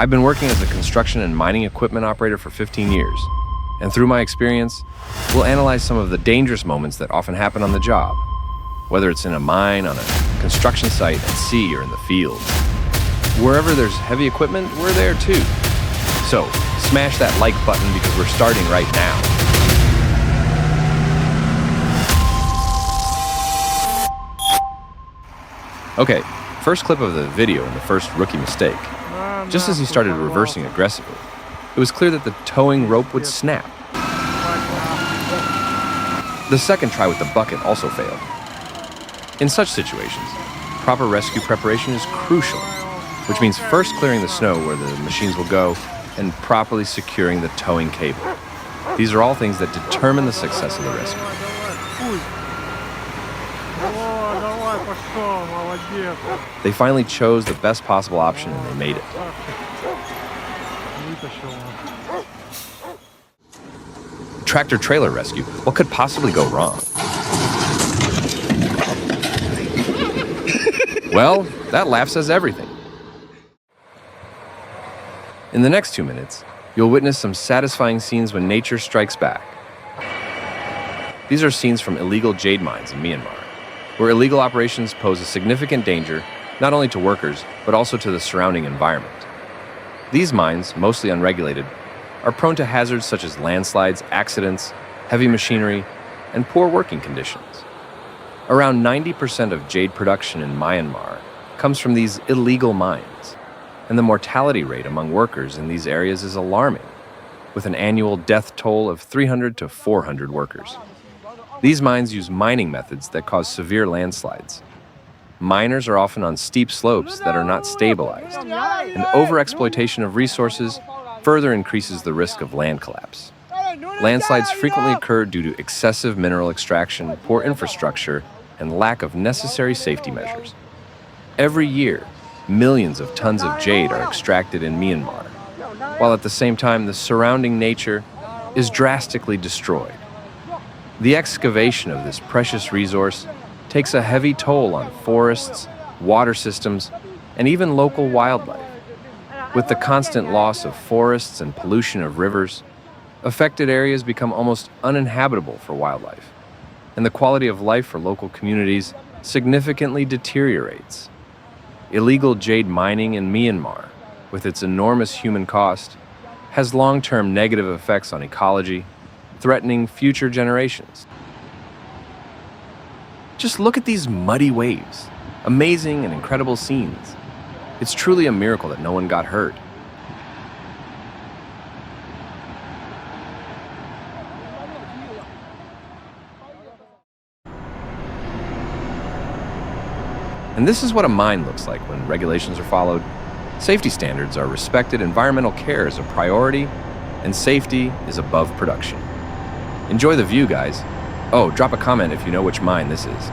I've been working as a construction and mining equipment operator for 15 years, and through my experience, we'll analyze some of the dangerous moments that often happen on the job, whether it's in a mine, on a construction site, at sea, or in the field. Wherever there's heavy equipment, we're there too. So, smash that like button because we're starting right now. Okay, first clip of the video in the first rookie mistake. Just as he started reversing aggressively, it was clear that the towing rope would snap. The second try with the bucket also failed. In such situations, proper rescue preparation is crucial, which means first clearing the snow where the machines will go and properly securing the towing cable. These are all things that determine the success of the rescue. They finally chose the best possible option and they made it. Tractor-trailer rescue. What could possibly go wrong? Well, that laugh says everything. In the next 2 minutes, you'll witness some satisfying scenes when nature strikes back. These are scenes from illegal jade mines in Myanmar, where illegal operations pose a significant danger not only to workers, but also to the surrounding environment. These mines, mostly unregulated, are prone to hazards such as landslides, accidents, heavy machinery, and poor working conditions. Around 90% of jade production in Myanmar comes from these illegal mines, and the mortality rate among workers in these areas is alarming, with an annual death toll of 300 to 400 workers. These mines use mining methods that cause severe landslides. Miners are often on steep slopes that are not stabilized, and overexploitation of resources further increases the risk of land collapse. Landslides frequently occur due to excessive mineral extraction, poor infrastructure, and lack of necessary safety measures. Every year, millions of tons of jade are extracted in Myanmar, while at the same time the surrounding nature is drastically destroyed. The excavation of this precious resource takes a heavy toll on forests, water systems, and even local wildlife. With the constant loss of forests and pollution of rivers, affected areas become almost uninhabitable for wildlife, and the quality of life for local communities significantly deteriorates. Illegal jade mining in Myanmar, with its enormous human cost, has long-term negative effects on ecology, threatening future generations. Just look at these muddy waves, amazing and incredible scenes. It's truly a miracle that no one got hurt. And this is what a mine looks like when regulations are followed. Safety standards are respected, environmental care is a priority, and safety is above production. Enjoy the view, guys. Oh, drop a comment if you know which mine this is.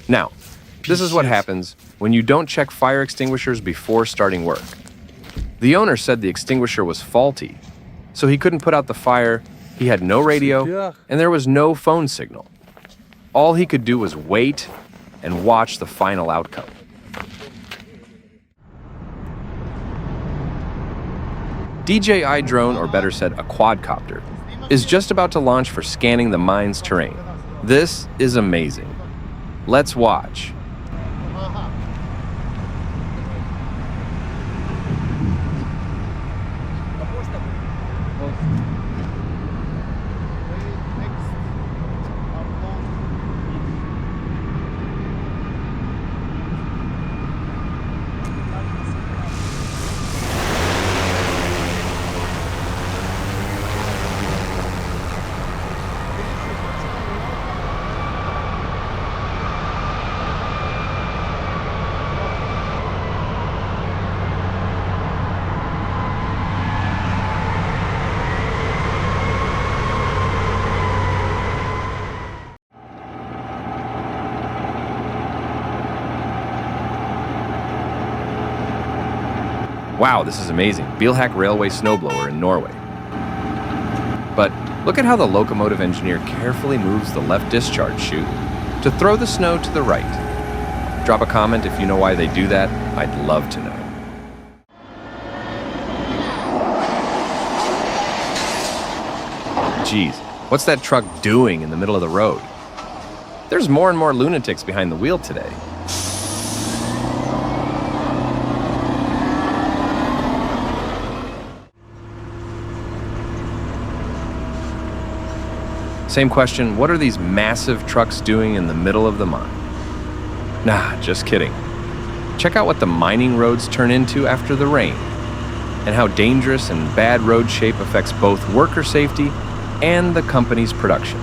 Now, this is what happens when you don't check fire extinguishers before starting work. The owner said the extinguisher was faulty, so he couldn't put out the fire, he had no radio, and there was no phone signal. All he could do was wait and watch the final outcome. DJI drone, or better said, a quadcopter, is just about to launch for scanning the mine's terrain. This is amazing. Let's watch. Wow, this is amazing. Bilhack Railway Snowblower in Norway. But look at how the locomotive engineer carefully moves the left discharge chute to throw the snow to the right. Drop a comment if you know why they do that. I'd love to know. Geez, what's that truck doing in the middle of the road? There's more and more lunatics behind the wheel today. Same question, what are these massive trucks doing in the middle of the mine? Nah, just kidding. Check out what the mining roads turn into after the rain, and how dangerous and bad road shape affects both worker safety and the company's production.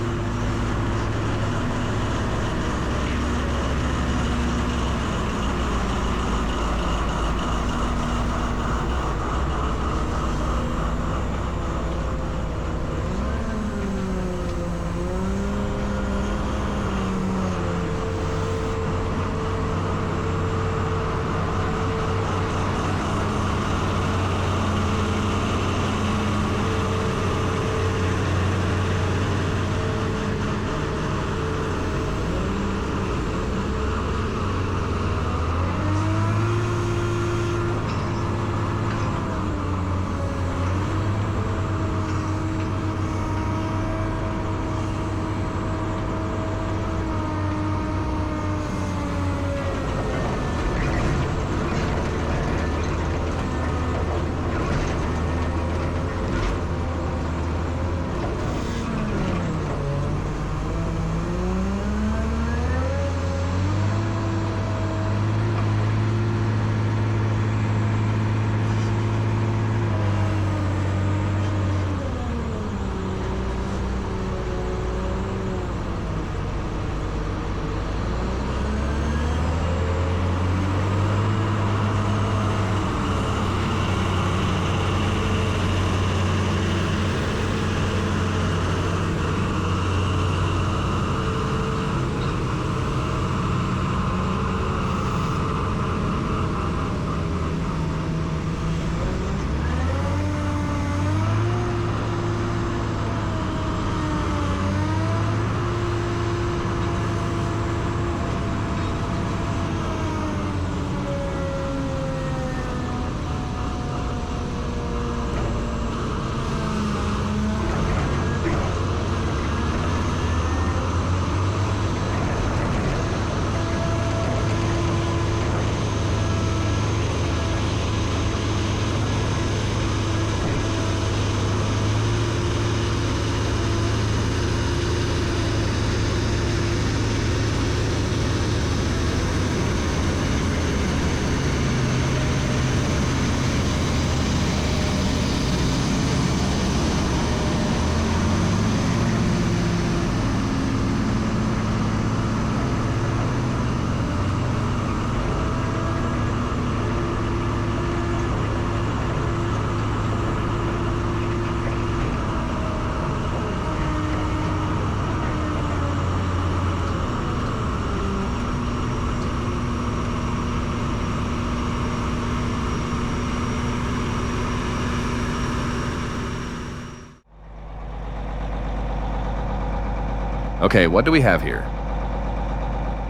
Okay, what do we have here?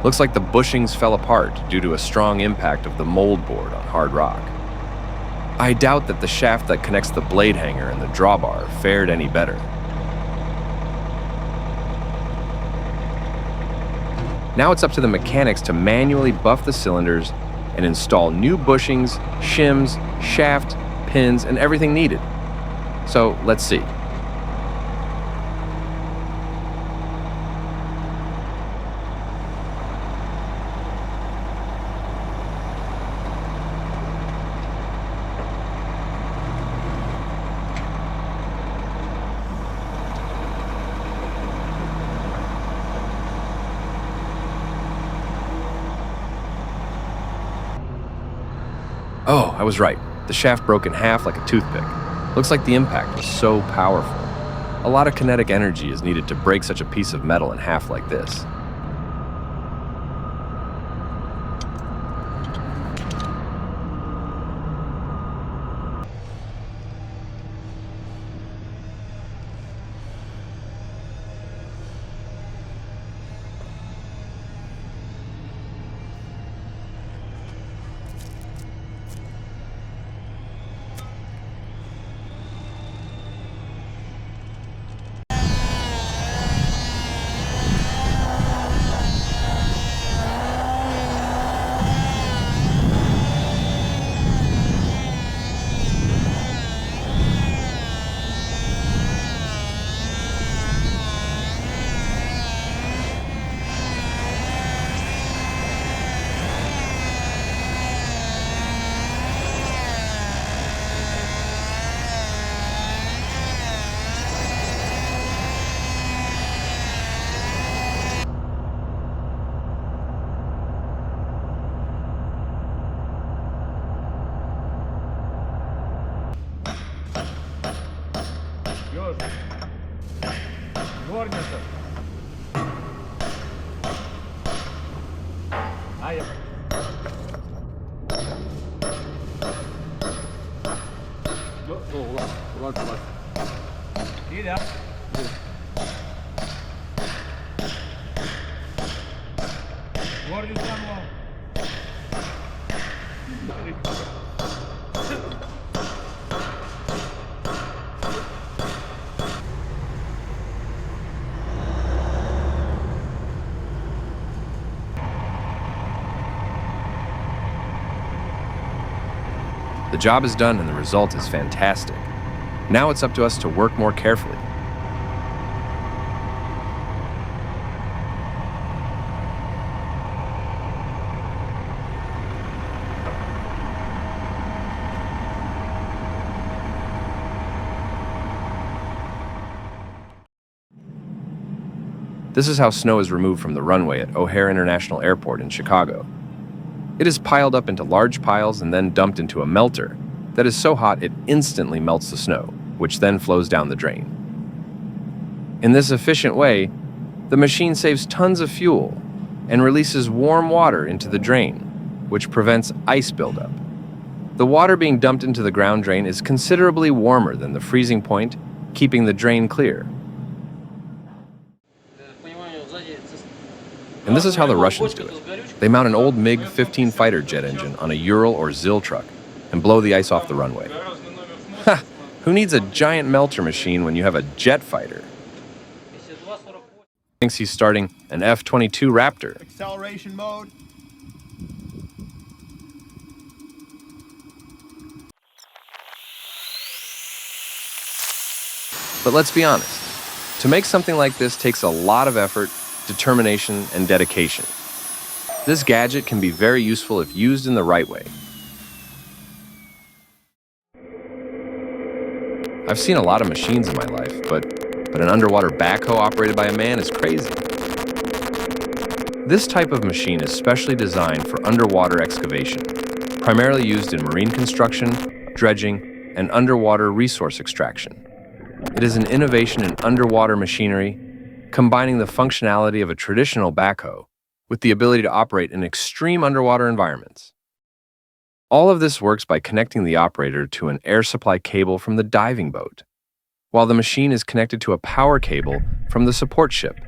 Looks like the bushings fell apart due to a strong impact of the mold board on hard rock. I doubt that the shaft that connects the blade hanger and the drawbar fared any better. Now it's up to the mechanics to manually buff the cylinders and install new bushings, shims, shaft, pins, and everything needed. So let's see. Oh, I was right. The shaft broke in half like a toothpick. Looks like the impact was so powerful. A lot of kinetic energy is needed to break such a piece of metal in half like this. The job is done and the result is fantastic. Now it's up to us to work more carefully. This is how snow is removed from the runway at O'Hare International Airport in Chicago. It is piled up into large piles and then dumped into a melter that is so hot it instantly melts the snow, which then flows down the drain. In this efficient way, the machine saves tons of fuel and releases warm water into the drain, which prevents ice buildup. The water being dumped into the ground drain is considerably warmer than the freezing point, keeping the drain clear. And this is how the Russians do it. They mount an old MiG-15 fighter jet engine on a Ural or ZIL truck and blow the ice off the runway. Ha! Who needs a giant melter machine when you have a jet fighter? Thinks he's starting an F-22 Raptor. Acceleration mode. But let's be honest, to make something like this takes a lot of effort, determination, and dedication. This gadget can be very useful if used in the right way. I've seen a lot of machines in my life, but an underwater backhoe operated by a man is crazy. This type of machine is specially designed for underwater excavation, primarily used in marine construction, dredging, and underwater resource extraction. It is an innovation in underwater machinery, combining the functionality of a traditional backhoe with the ability to operate in extreme underwater environments. All of this works by connecting the operator to an air supply cable from the diving boat, while the machine is connected to a power cable from the support ship.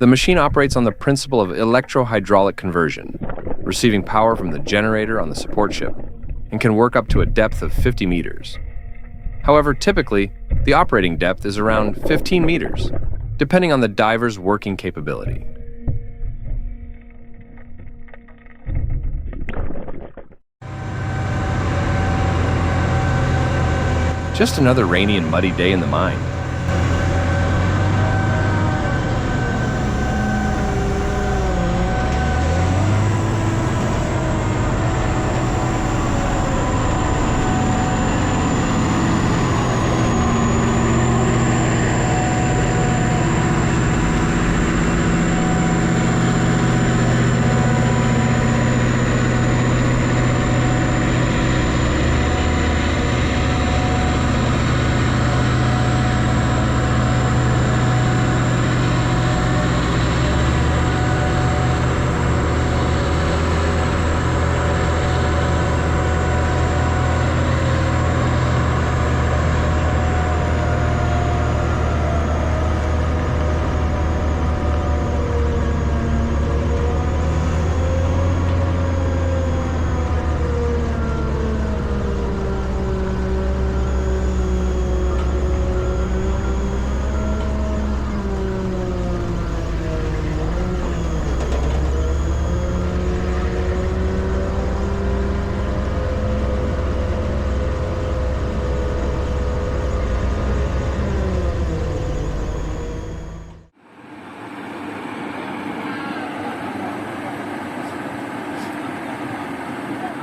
The machine operates on the principle of electro-hydraulic conversion, receiving power from the generator on the support ship, and can work up to a depth of 50 meters. However, typically, the operating depth is around 15 meters, depending on the diver's working capability. Just another rainy and muddy day in the mine.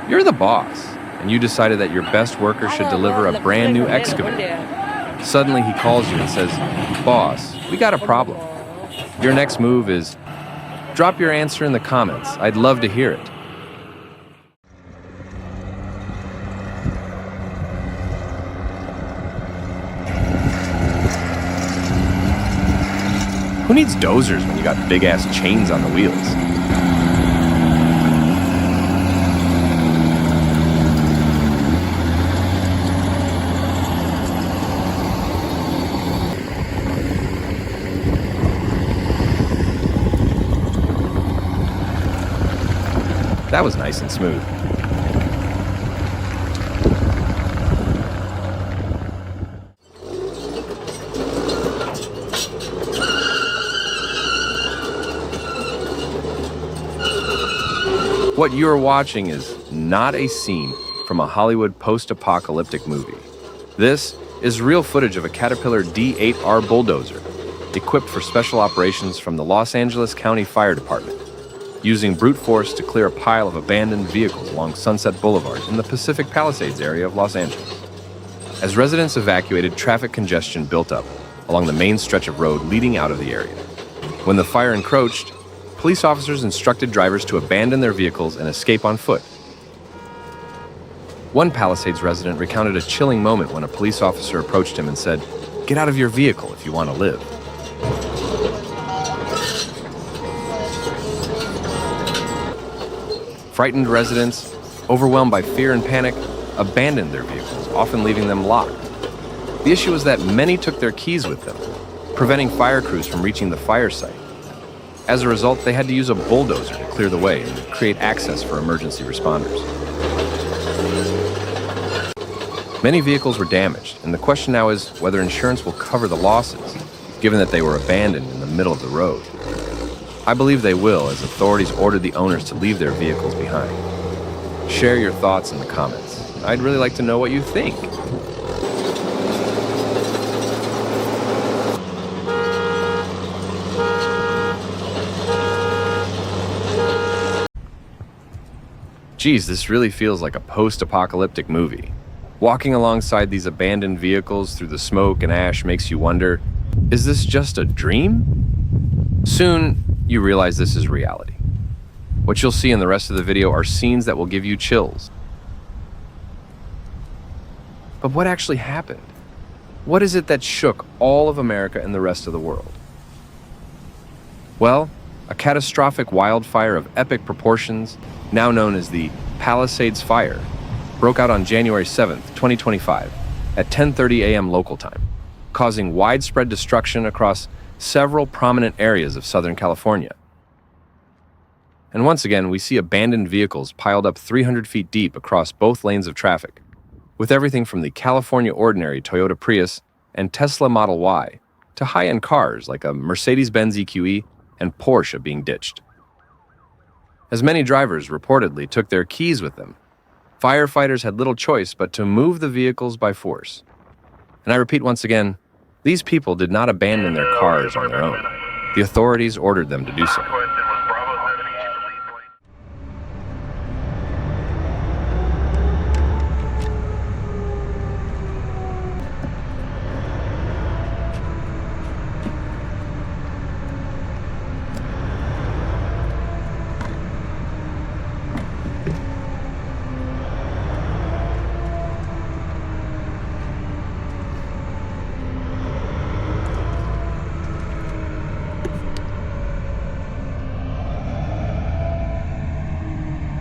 You're the boss, and you decided that your best worker should deliver a brand new excavator. Suddenly he calls you and says, "Boss, we got a problem." Your next move is, drop your answer in the comments. I'd love to hear it. Who needs dozers when you got big-ass chains on the wheels? That was nice and smooth. What you're watching is not a scene from a Hollywood post-apocalyptic movie. This is real footage of a Caterpillar D8R bulldozer, equipped for special operations from the Los Angeles County Fire Department, using brute force to clear a pile of abandoned vehicles along Sunset Boulevard in the Pacific Palisades area of Los Angeles. As residents evacuated, traffic congestion built up along the main stretch of road leading out of the area. When the fire encroached, police officers instructed drivers to abandon their vehicles and escape on foot. One Palisades resident recounted a chilling moment when a police officer approached him and said, "Get out of your vehicle if you want to live." Frightened residents, overwhelmed by fear and panic, abandoned their vehicles, often leaving them locked. The issue was that many took their keys with them, preventing fire crews from reaching the fire site. As a result, they had to use a bulldozer to clear the way and create access for emergency responders. Many vehicles were damaged, and the question now is whether insurance will cover the losses, given that they were abandoned in the middle of the road. I believe they will, as authorities ordered the owners to leave their vehicles behind. Share your thoughts in the comments. I'd really like to know what you think. Geez, this really feels like a post-apocalyptic movie. Walking alongside these abandoned vehicles through the smoke and ash makes you wonder, is this just a dream? Soon, you realize this is reality. What you'll see in the rest of the video are scenes that will give you chills. But what actually happened? What is it that shook all of America and the rest of the world? Well, a catastrophic wildfire of epic proportions, now known as the Palisades Fire, broke out on January 7th, 2025, at 10:30 a.m. local time, causing widespread destruction across several prominent areas of Southern California. And once again, we see abandoned vehicles piled up 300 feet deep across both lanes of traffic, with everything from the California Ordinary Toyota Prius and Tesla Model Y to high-end cars like a Mercedes-Benz EQE and Porsche being ditched. As many drivers reportedly took their keys with them, firefighters had little choice but to move the vehicles by force. And I repeat once again, these people did not abandon their cars on their own. The authorities ordered them to do so.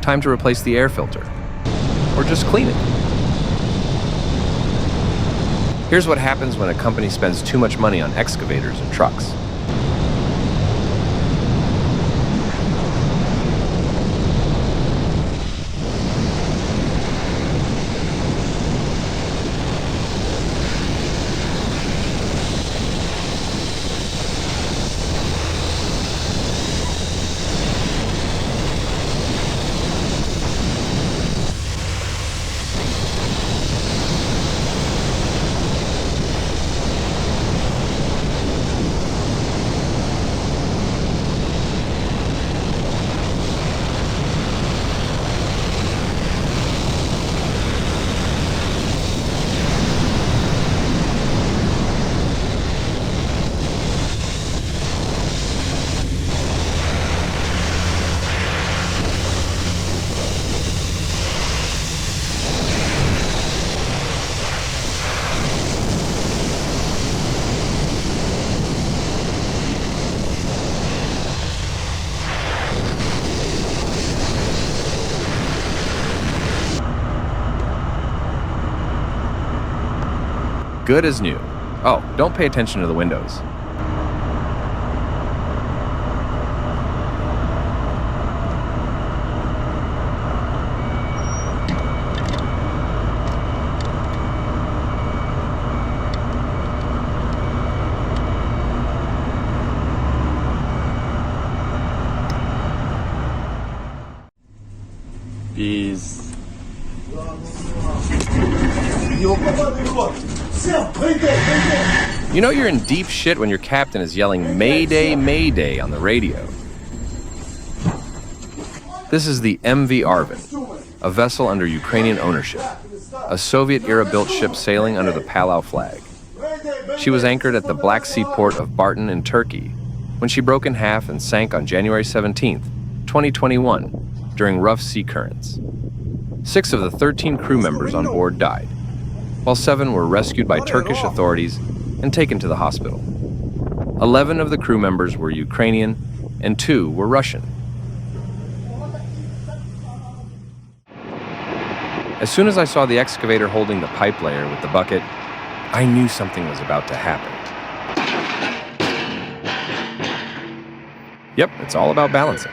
Time to replace the air filter, or just clean it. Here's what happens when a company spends too much money on excavators and trucks. Good as new. Oh, don't pay attention to the windows. You know you're in deep shit when your captain is yelling "Mayday, Mayday" on the radio. This is the MV Arvin, a vessel under Ukrainian ownership, a Soviet-era built ship sailing under the Palau flag. She was anchored at the Black Sea port of Bartın in Turkey when she broke in half and sank on January 17, 2021, during rough sea currents. 6 of the 13 crew members on board died, while 7 were rescued by Turkish authorities and taken to the hospital. 11 of the crew members were Ukrainian and 2 were Russian. As soon as I saw the excavator holding the pipe layer with the bucket, I knew something was about to happen. Yep, it's all about balancing.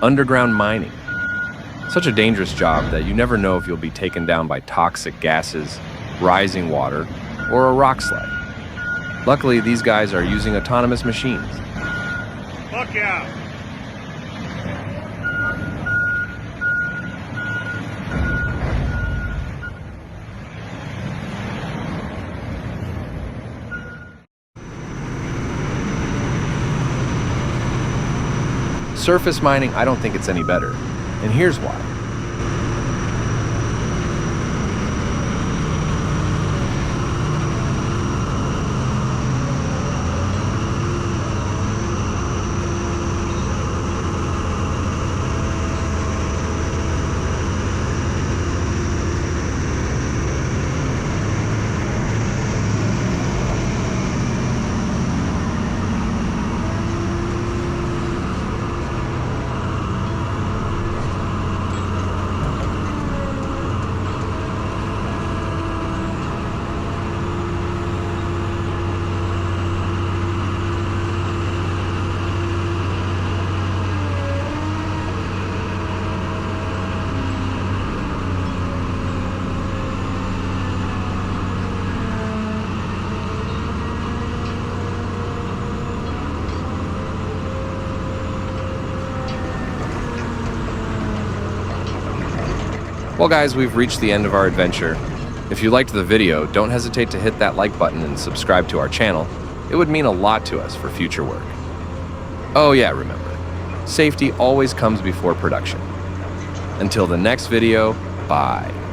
underground mining. Such a dangerous job that you never know if you'll be taken down by toxic gases, rising water, or a rock slide. Luckily, these guys are using autonomous machines. Look out! Surface mining, I don't think it's any better. And here's why. Well guys, we've reached the end of our adventure. If you liked the video, don't hesitate to hit that like button and subscribe to our channel. It would mean a lot to us for future work. Oh yeah, remember, safety always comes before production. Until the next video, bye.